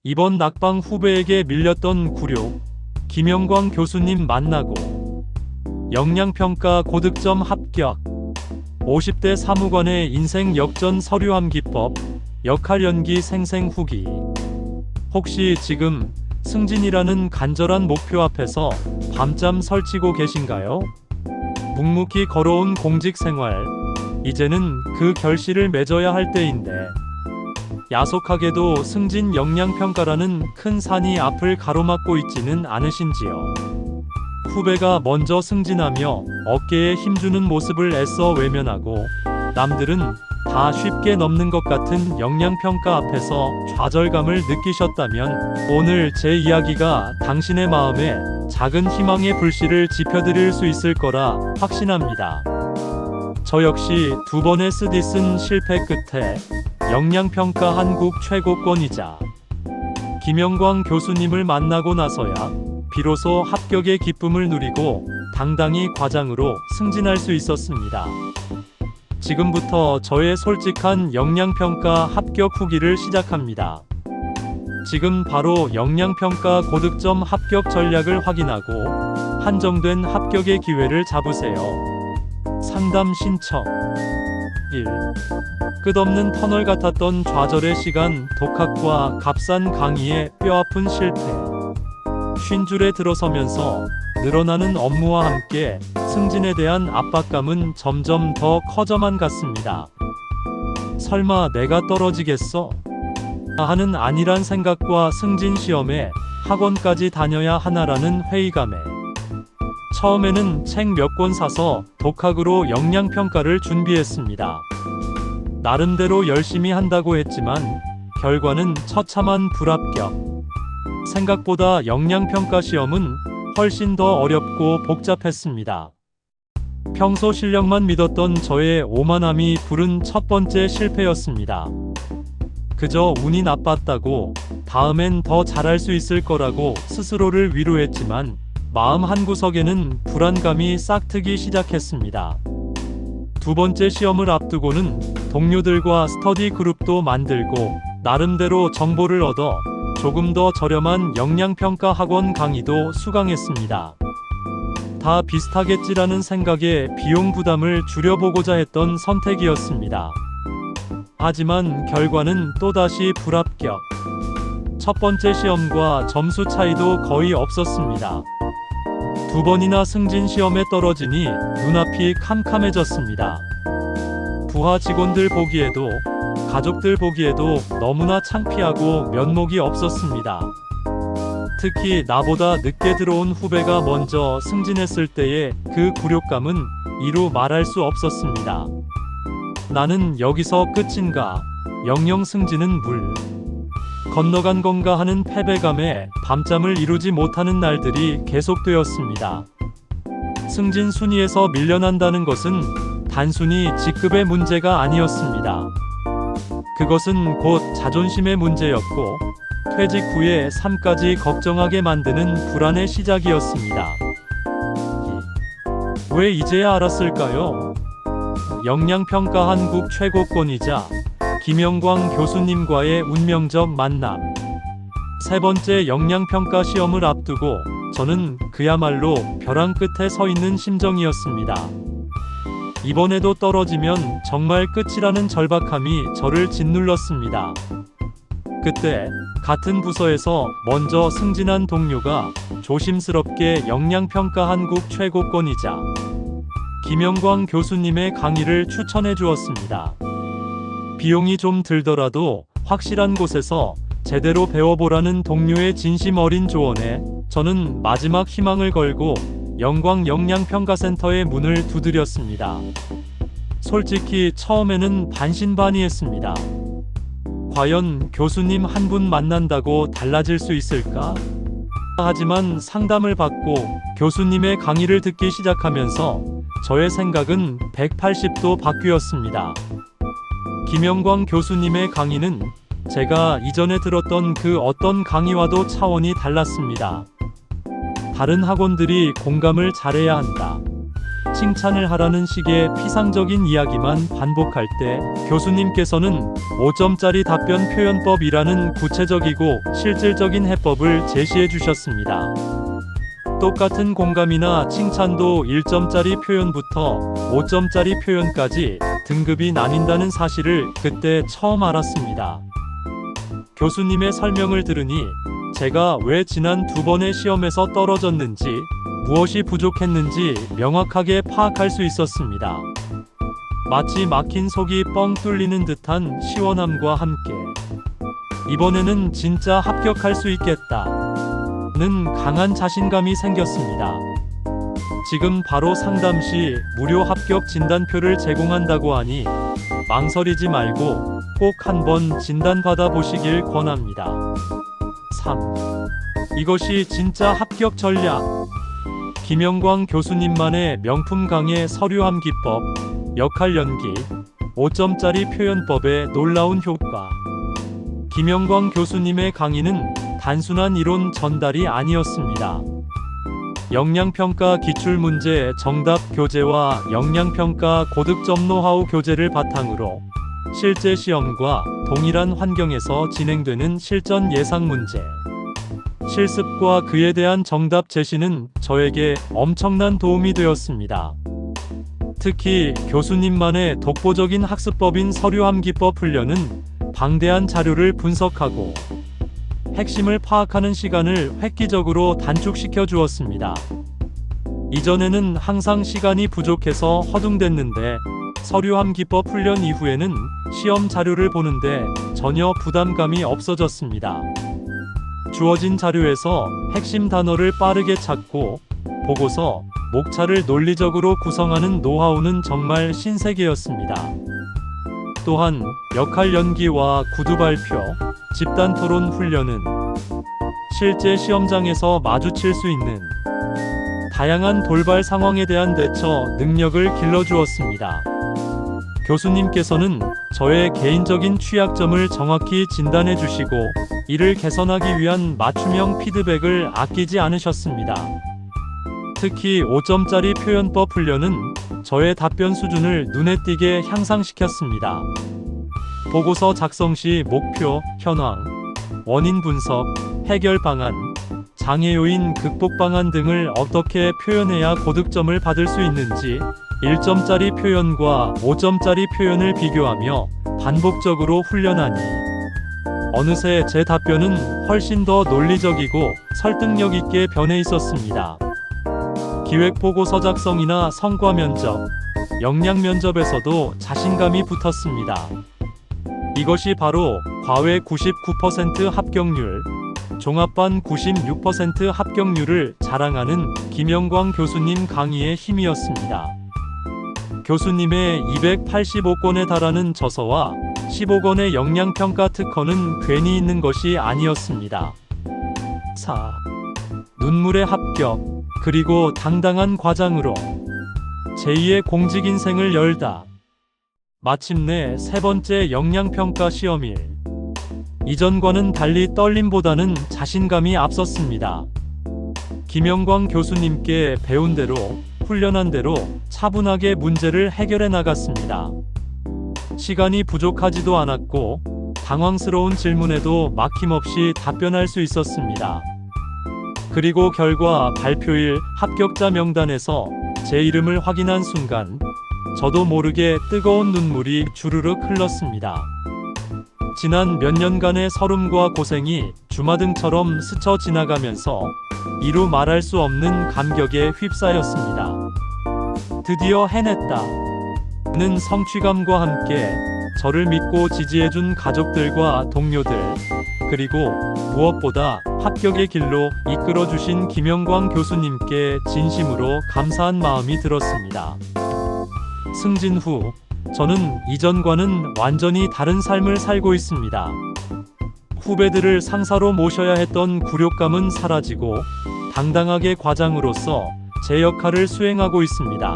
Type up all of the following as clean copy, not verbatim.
이번 낙방 후배에게 밀렸던 구료, 김영광 교수님 만나고 역량평가 고득점 합격, 50대 사무관의 인생 역전 서류 암기법, 역할 연기 생생 후기. 혹시 지금 승진이라는 간절한 목표 앞에서 밤잠 설치고 계신가요? 묵묵히 걸어온 공직 생활, 이제는 그 결실을 맺어야 할 때인데 야속하게도 승진 역량평가라는 큰 산이 앞을 가로막고 있지는 않으신지요. 후배가 먼저 승진하며 어깨에 힘주는 모습을 애써 외면하고 남들은 다 쉽게 넘는 것 같은 역량평가 앞에서 좌절감을 느끼셨다면 오늘 제 이야기가 당신의 마음에 작은 희망의 불씨를 지펴드릴 수 있을 거라 확신합니다. 저 역시 두 번의 쓰디쓴 실패 끝에 역량평가 한국 최고권이자 김영광 교수님을 만나고 나서야 비로소 합격의 기쁨을 누리고 당당히 과장으로 승진할 수 있었습니다. 지금부터 저의 솔직한 역량평가 합격 후기를 시작합니다. 지금 바로 역량평가 고득점 합격 전략을 확인하고 한정된 합격의 기회를 잡으세요. 상담 신청 1. 끝없는 터널 같았던 좌절의 시간, 독학과 값싼 강의에 뼈아픈 실패. 쉰 줄에 들어서면서 늘어나는 업무와 함께 승진에 대한 압박감은 점점 더 커져만 갔습니다. 설마 내가 떨어지겠어? 하는 안일한 생각과 승진 시험에 학원까지 다녀야 하나라는 회의감에 처음에는 책 몇 권 사서 독학으로 역량평가를 준비했습니다. 나름대로 열심히 한다고 했지만 결과는 처참한 불합격. 생각보다 역량평가 시험은 훨씬 더 어렵고 복잡했습니다. 평소 실력만 믿었던 저의 오만함이 부른 첫 번째 실패였습니다. 그저 운이 나빴다고 다음엔 더 잘할 수 있을 거라고 스스로를 위로했지만 마음 한구석에는 불안감이 싹트기 시작했습니다. 두 번째 시험을 앞두고는 동료들과 스터디 그룹도 만들고 나름대로 정보를 얻어 조금 더 저렴한 역량평가 학원 강의도 수강했습니다. 다 비슷하겠지라는 생각에 비용 부담을 줄여보고자 했던 선택이었습니다. 하지만 결과는 또다시 불합격. 첫 번째 시험과 점수 차이도 거의 없었습니다. 두 번이나 승진 시험에 떨어지니 눈앞이 캄캄해졌습니다. 부하 직원들 보기에도 가족들 보기에도 너무나 창피하고 면목이 없었습니다. 특히 나보다 늦게 들어온 후배가 먼저 승진했을 때의 그 굴욕감은 이루 말할 수 없었습니다. 나는 여기서 끝인가? 영영 승진은 물 건너간 건가 하는 패배감에 밤잠을 이루지 못하는 날들이 계속되었습니다. 승진 순위에서 밀려난다는 것은 단순히 직급의 문제가 아니었습니다. 그것은 곧 자존심의 문제였고 퇴직 후의 삶까지 걱정하게 만드는 불안의 시작이었습니다. 왜 이제야 알았을까요? 역량평가 한국 최고권이자 김영광 교수님과의 운명적 만남. 세 번째 역량평가 시험을 앞두고 저는 그야말로 벼랑 끝에 서 있는 심정이었습니다. 이번에도 떨어지면 정말 끝이라는 절박함이 저를 짓눌렀습니다. 그때 같은 부서에서 먼저 승진한 동료가 조심스럽게 역량평가 한국 최고권이자 김영광 교수님의 강의를 추천해 주었습니다. 비용이 좀 들더라도 확실한 곳에서 제대로 배워보라는 동료의 진심 어린 조언에 저는 마지막 희망을 걸고 영광 역량평가센터의 문을 두드렸습니다. 솔직히 처음에는 반신반의했습니다. 과연 교수님 한 분 만난다고 달라질 수 있을까? 하지만 상담을 받고 교수님의 강의를 듣기 시작하면서 저의 생각은 180도 바뀌었습니다. 김영광 교수님의 강의는 제가 이전에 들었던 그 어떤 강의와도 차원이 달랐습니다. 다른 학원들이 공감을 잘해야 한다. 칭찬을 하라는 식의 피상적인 이야기만 반복할 때 교수님께서는 5점짜리 답변 표현법이라는 구체적이고 실질적인 해법을 제시해 주셨습니다. 똑같은 공감이나 칭찬도 1점짜리 표현부터 5점짜리 표현까지 등급이 나뉜다는 사실을 그때 처음 알았습니다. 교수님의 설명을 들으니 제가 왜 지난 2번의 시험에서 떨어졌는지, 무엇이 부족했는지 명확하게 파악할 수 있었습니다. 마치 막힌 속이 뻥 뚫리는 듯한 시원함과 함께 이번에는 진짜 합격할 수 있겠다는 강한 자신감이 생겼습니다. 지금 바로 상담 시 무료 합격 진단표를 제공한다고 하니 망설이지 말고 꼭 한번 진단받아 보시길 권합니다. 3. 이것이 진짜 합격 전략. 김영광 교수님만의 명품 강의 서류함 기법, 역할 연기, 5점짜리 표현법의 놀라운 효과. 김영광 교수님의 강의는 단순한 이론 전달이 아니었습니다. 역량평가 기출문제 정답 교재와 역량평가 고득점 노하우 교재를 바탕으로 실제 시험과 동일한 환경에서 진행되는 실전 예상 문제, 실습과 그에 대한 정답 제시는 저에게 엄청난 도움이 되었습니다. 특히 교수님만의 독보적인 학습법인 서류함 기법 훈련은 방대한 자료를 분석하고 핵심을 파악하는 시간을 획기적으로 단축시켜 주었습니다. 이전에는 항상 시간이 부족해서 허둥댔는데 서류함 기법 훈련 이후에는 시험 자료를 보는데 전혀 부담감이 없어졌습니다. 주어진 자료에서 핵심 단어를 빠르게 찾고 보고서, 목차를 논리적으로 구성하는 노하우는 정말 신세계였습니다. 또한 역할 연기와 구두 발표, 집단 토론 훈련은 실제 시험장에서 마주칠 수 있는 다양한 돌발 상황에 대한 대처 능력을 길러주었습니다. 교수님께서는 저의 개인적인 취약점을 정확히 진단해 주시고 이를 개선하기 위한 맞춤형 피드백을 아끼지 않으셨습니다. 특히 5점짜리 표현법 훈련은 저의 답변 수준을 눈에 띄게 향상시켰습니다. 보고서 작성 시 목표, 현황, 원인 분석, 해결 방안, 장애 요인 극복 방안 등을 어떻게 표현해야 고득점을 받을 수 있는지 1점짜리 표현과 5점짜리 표현을 비교하며 반복적으로 훈련하니 어느새 제 답변은 훨씬 더 논리적이고 설득력 있게 변해 있었습니다. 기획 보고서 작성이나 성과 면접, 역량 면접에서도 자신감이 붙었습니다. 이것이 바로 과외 99% 합격률, 종합반 96% 합격률을 자랑하는 김영광 교수님 강의의 힘이었습니다. 교수님의 285권에 달하는 저서와 15권의 역량평가 특허는 괜히 있는 것이 아니었습니다. 4. 눈물의 합격, 그리고 당당한 과장으로 제2의 공직 인생을 열다. 마침내 세 번째 역량평가 시험일. 이전과는 달리 떨림보다는 자신감이 앞섰습니다. 김영광 교수님께 배운 대로, 훈련한 대로 차분하게 문제를 해결해 나갔습니다. 시간이 부족하지도 않았고 당황스러운 질문에도 막힘없이 답변할 수 있었습니다. 그리고 결과 발표일 합격자 명단에서 제 이름을 확인한 순간 저도 모르게 뜨거운 눈물이 주르륵 흘렀습니다. 지난 몇 년간의 서름과 고생이 주마등처럼 스쳐 지나가면서 이루 말할 수 없는 감격에 휩싸였습니다. 드디어 해냈다 는 성취감과 함께 저를 믿고 지지해준 가족들과 동료들, 그리고 무엇보다 합격의 길로 이끌어주신 김영광 교수님께 진심으로 감사한 마음이 들었습니다. 승진 후 저는 이전과는 완전히 다른 삶을 살고 있습니다. 후배들을 상사로 모셔야 했던 굴욕감은 사라지고 당당하게 과장으로서 제 역할을 수행하고 있습니다.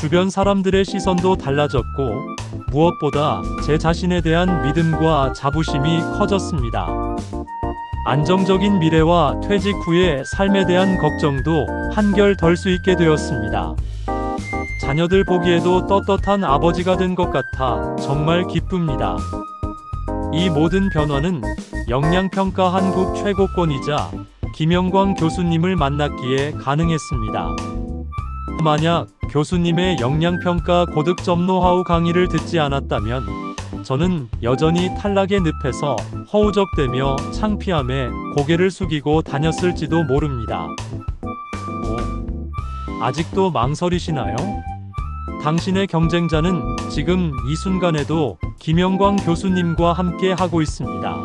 주변 사람들의 시선도 달라졌고 무엇보다 제 자신에 대한 믿음과 자부심이 커졌습니다. 안정적인 미래와 퇴직 후의 삶에 대한 걱정도 한결 덜 수 있게 되었습니다. 자녀들 보기에도 떳떳한 아버지가 된 것 같아 정말 기쁩니다. 이 모든 변화는 영양평가 한국 최고권이자 김영광 교수님을 만났기에 가능했습니다. 만약 교수님의 영양평가 고득점 노하우 강의를 듣지 않았다면 저는 여전히 탈락의 늪에서 허우적대며 창피함에 고개를 숙이고 다녔을지도 모릅니다. 아직도 망설이시나요? 당신의 경쟁자는 지금 이 순간에도 김영광 교수님과 함께 하고 있습니다.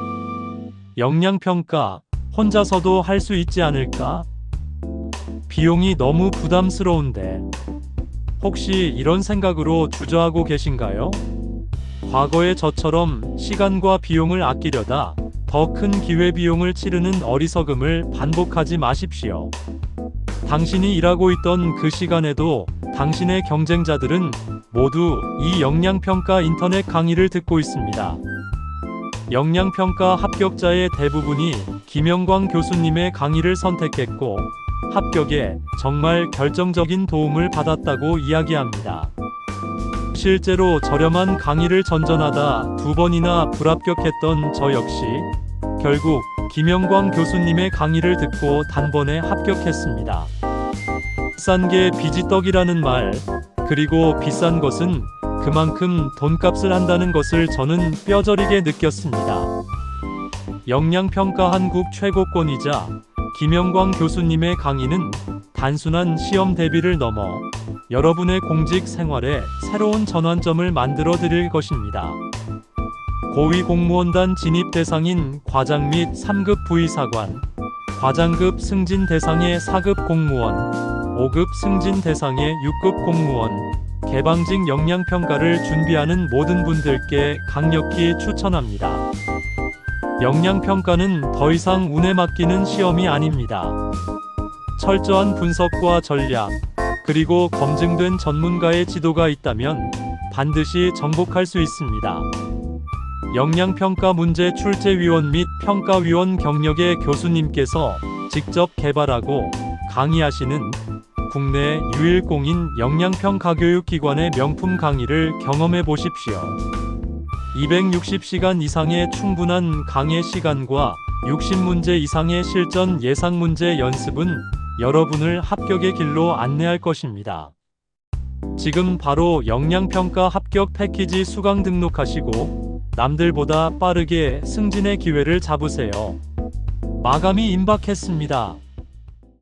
영양평가 혼자서도 할 수 있지 않을까? 비용이 너무 부담스러운데 혹시 이런 생각으로 주저하고 계신가요? 과거의 저처럼 시간과 비용을 아끼려다 더 큰 기회비용을 치르는 어리석음을 반복하지 마십시오. 당신이 일하고 있던 그 시간에도 당신의 경쟁자들은 모두 이 영양평가 인터넷 강의를 듣고 있습니다. 영양평가 합격자의 대부분이 김영광 교수님의 강의를 선택했고 합격에 정말 결정적인 도움을 받았다고 이야기합니다. 실제로 저렴한 강의를 전전하다 2번이나 불합격했던 저 역시 결국 김영광 교수님의 강의를 듣고 단번에 합격했습니다. 비싼 게 빚이 떡이라는 말, 그리고 비싼 것은 그만큼 돈값을 한다는 것을 저는 뼈저리게 느꼈습니다. 영양평가 한국 최고권이자 김영광 교수님의 강의는 단순한 시험 대비를 넘어 여러분의 공직 생활에 새로운 전환점을 만들어 드릴 것입니다. 고위공무원단 진입 대상인 과장 및 3급 부의사관, 과장급 승진 대상의 4급 공무원, 5급 승진 대상의 6급 공무원, 개방직 영양평가를 준비하는 모든 분들께 강력히 추천합니다. 영양평가는 더 이상 운에 맡기는 시험이 아닙니다. 철저한 분석과 전략, 그리고 검증된 전문가의 지도가 있다면 반드시 정복할 수 있습니다. 영양평가 문제 출제위원 및 평가위원 경력의 교수님께서 직접 개발하고 강의하시는 국내 유일 공인 영양평가교육기관의 명품 강의를 경험해 보십시오. 260시간 이상의 충분한 강의 시간과 60문제 이상의 실전 예상 문제 연습은 여러분을 합격의 길로 안내할 것입니다. 지금 바로 영양평가 합격 패키지 수강 등록하시고 남들보다 빠르게 승진의 기회를 잡으세요. 마감이 임박했습니다.